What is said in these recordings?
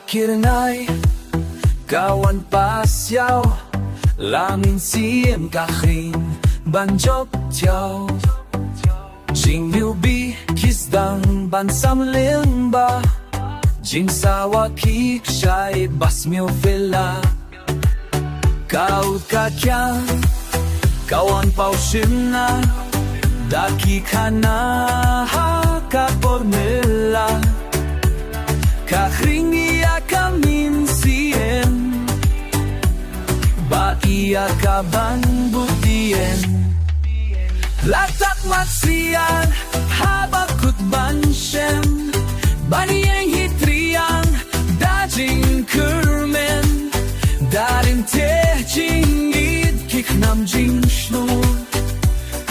rngai kawan pasyaw langin siem kahrin banjok tiao jing liu bi kiss dang ban sam ling ba jing sawa ki shai bas miu villa kau ka kya kawan pau shimna daki kana ha ka pormela ka ringia kamin siem ba ia ka ban butien latak matsian habakut ban shem baniyang hitriang dajing kurmen darin te jingid kiknam jing shnu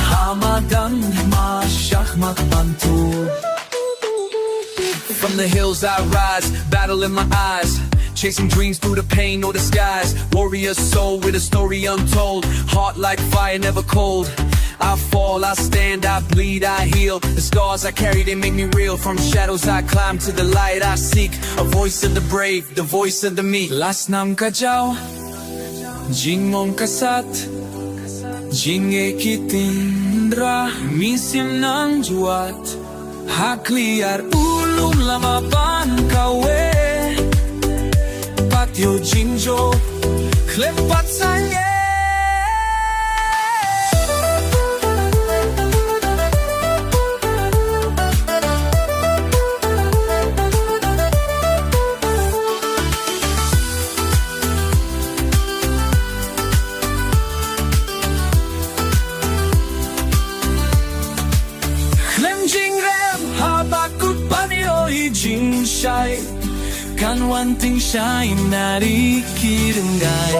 hamadan ma shachmat bantu. From the hills I rise, battle in my eyes, chasing dreams through the pain or the skies. Warrior soul with a story untold, heart like fire never cold. I fall, I stand, I bleed, I heal. The scars I carry, they make me real. From shadows I climb to the light I seek. A voice of the brave, the voice of the meek. Last nam kajao, jing mong kasat, jing ekitindra, misim nang juat. Hakliar ulum lamapan kawe, patio jinjo, klepat sanye. Jing shai kan wan ting shai nari ki rngai